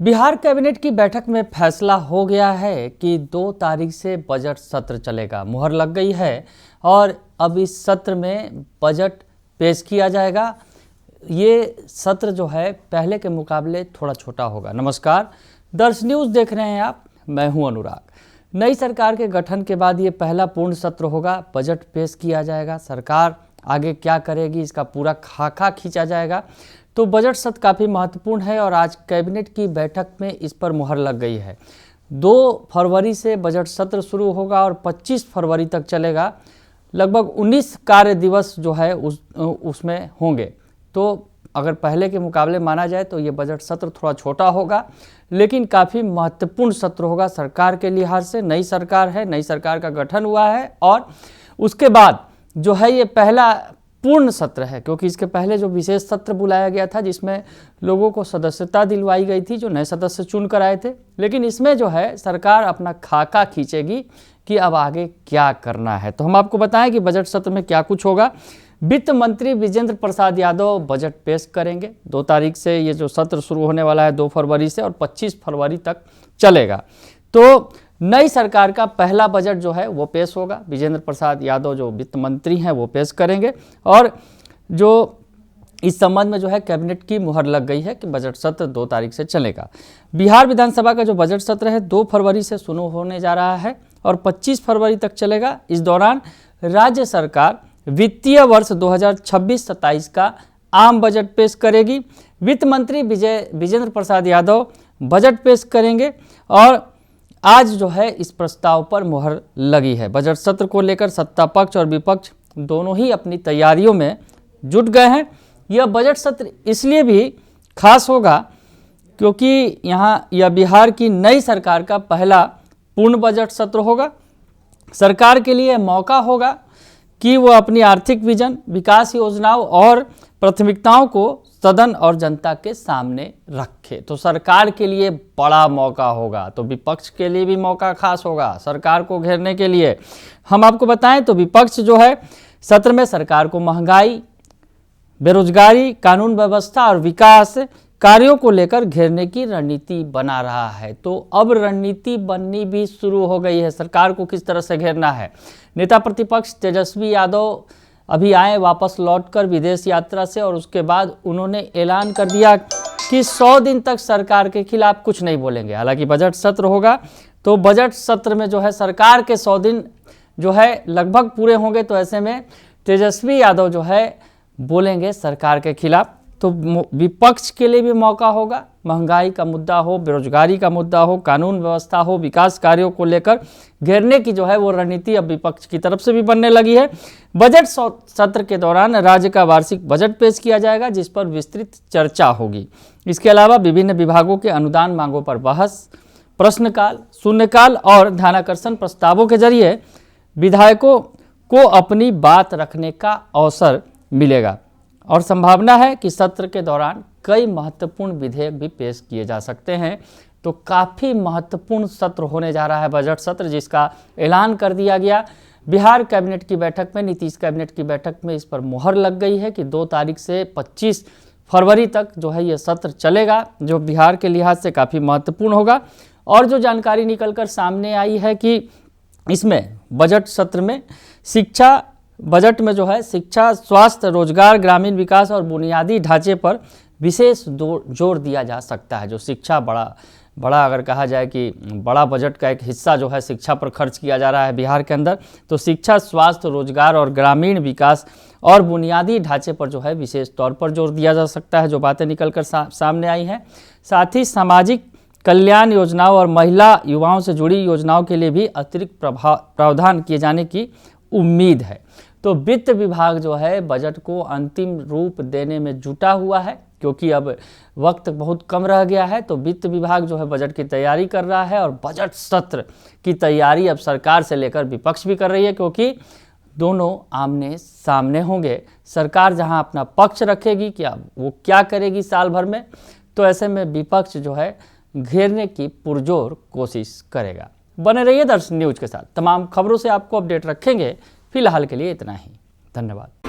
Bihar cabinet की बैठक में फैसला हो गया है कि 2 तारीख से बजट सत्र चलेगा। मुहर लग गई है और अब इस सत्र में बजट पेश किया जाएगा। ये सत्र जो है पहले के मुकाबले थोड़ा छोटा होगा। नमस्कार, दर्श न्यूज़ देख रहे हैं आप, मैं हूं अनुराग। नई सरकार के गठन के बाद ये पहला पूर्ण सत्र होगा। बजट पेश किया जाएगा, सरकार आगे क्या करेगी इसका पूरा खाका खींचा जाएगा। तो बजट सत्र काफ़ी महत्वपूर्ण है और आज कैबिनेट की बैठक में इस पर मुहर लग गई है। 2 फरवरी से बजट सत्र शुरू होगा और 25 फरवरी तक चलेगा। लगभग 19 कार्य दिवस जो है उसमें होंगे। तो अगर पहले के मुकाबले माना जाए तो ये बजट सत्र थोड़ा छोटा होगा, लेकिन काफ़ी महत्वपूर्ण सत्र होगा सरकार के लिहाज से। नई सरकार है, नई सरकार का गठन हुआ है और उसके बाद जो है ये पहला पूर्ण सत्र है, क्योंकि इसके पहले जो विशेष सत्र बुलाया गया था जिसमें लोगों को सदस्यता दिलवाई गई थी, जो नए सदस्य चुन कर आए थे। लेकिन इसमें जो है सरकार अपना खाका खींचेगी कि अब आगे क्या करना है। तो हम आपको बताएं कि बजट सत्र में क्या कुछ होगा। वित्त मंत्री विजेंद्र प्रसाद यादव बजट पेश करेंगे। 2 तारीख से ये जो सत्र शुरू होने वाला है 2 फरवरी से और 25 फरवरी तक चलेगा। तो नई सरकार का पहला बजट जो है वो पेश होगा। विजेंद्र प्रसाद यादव जो वित्त मंत्री हैं वो पेश करेंगे और जो इस संबंध में जो है कैबिनेट की मुहर लग गई है कि बजट सत्र 2 तारीख से चलेगा। बिहार विधानसभा का जो बजट सत्र है 2 फरवरी से शुरू होने जा रहा है और 25 फरवरी तक चलेगा। इस दौरान राज्य सरकार वित्तीय वर्ष 2026-27 का आम बजट पेश करेगी। वित्त मंत्री विजेंद्र प्रसाद यादव बजट पेश करेंगे और आज जो है इस प्रस्ताव पर मुहर लगी है। बजट सत्र को लेकर सत्ता पक्ष और विपक्ष दोनों ही अपनी तैयारियों में जुट गए हैं। यह बजट सत्र इसलिए भी खास होगा क्योंकि यह बिहार की नई सरकार का पहला पूर्ण बजट सत्र होगा। सरकार के लिए मौका होगा कि वो अपनी आर्थिक विजन, विकास योजनाओं और प्राथमिकताओं को सदन और जनता के सामने रखे। तो सरकार के लिए बड़ा मौका होगा, तो विपक्ष के लिए भी मौका खास होगा सरकार को घेरने के लिए। हम आपको बताएं तो विपक्ष जो है सत्र में सरकार को महंगाई, बेरोजगारी, कानून व्यवस्था और विकास कार्यों को लेकर घेरने की रणनीति बना रहा है। तो अब रणनीति बननी भी शुरू हो गई है, सरकार को किस तरह से घेरना है। नेता प्रतिपक्ष तेजस्वी यादव अभी आए वापस लौटकर विदेश यात्रा से और उसके बाद उन्होंने ऐलान कर दिया कि 100 दिन तक सरकार के खिलाफ कुछ नहीं बोलेंगे। हालांकि बजट सत्र होगा तो बजट सत्र में जो है सरकार के 100 दिन जो है लगभग पूरे होंगे। तो ऐसे में तेजस्वी यादव जो है बोलेंगे सरकार के खिलाफ। तो विपक्ष के लिए भी मौका होगा। महंगाई का मुद्दा हो, बेरोजगारी का मुद्दा हो, कानून व्यवस्था हो, विकास कार्यों को लेकर घेरने की जो है वो रणनीति अब विपक्ष की तरफ से भी बनने लगी है। बजट सत्र के दौरान राज्य का वार्षिक बजट पेश किया जाएगा जिस पर विस्तृत चर्चा होगी। इसके अलावा विभिन्न विभागों के अनुदान मांगों पर बहस, प्रश्नकाल, शून्यकाल और ध्यानाकर्षण प्रस्तावों के जरिए विधायकों को अपनी बात रखने का अवसर मिलेगा और संभावना है कि सत्र के दौरान कई महत्वपूर्ण विधेयक भी पेश किए जा सकते हैं। तो काफ़ी महत्वपूर्ण सत्र होने जा रहा है बजट सत्र, जिसका ऐलान कर दिया गया बिहार कैबिनेट की बैठक में। नीतीश कैबिनेट की बैठक में इस पर मुहर लग गई है कि 2 तारीख से 25 फरवरी तक जो है ये सत्र चलेगा, जो बिहार के लिहाज से काफ़ी महत्वपूर्ण होगा। और जो जानकारी निकल कर सामने आई है कि इसमें बजट सत्र में बजट में जो है शिक्षा, स्वास्थ्य, रोजगार, ग्रामीण विकास और बुनियादी ढांचे पर विशेष जोर दिया जा सकता है। जो शिक्षा बड़ा अगर कहा जाए कि बड़ा बजट का एक हिस्सा जो है शिक्षा पर खर्च किया जा रहा है बिहार के अंदर, तो शिक्षा, स्वास्थ्य, रोजगार और ग्रामीण विकास और बुनियादी ढांचे पर जो है विशेष तौर पर जोर दिया जा सकता है, जो बातें निकल कर सामने आई हैं। साथ ही सामाजिक कल्याण योजनाओं और महिला युवाओं से जुड़ी योजनाओं के लिए भी अतिरिक्त प्रावधान किए जाने की उम्मीद है। तो वित्त विभाग जो है बजट को अंतिम रूप देने में जुटा हुआ है, क्योंकि अब वक्त बहुत कम रह गया है। तो वित्त विभाग जो है बजट की तैयारी कर रहा है और बजट सत्र की तैयारी अब सरकार से लेकर विपक्ष भी कर रही है, क्योंकि दोनों आमने सामने होंगे। सरकार जहां अपना पक्ष रखेगी कि वो क्या करेगी साल भर में, तो ऐसे में विपक्ष जो है घेरने की पुरजोर कोशिश करेगा। बने रहिए दर्शन न्यूज के साथ, तमाम खबरों से आपको अपडेट रखेंगे। फिलहाल के लिए इतना ही, धन्यवाद।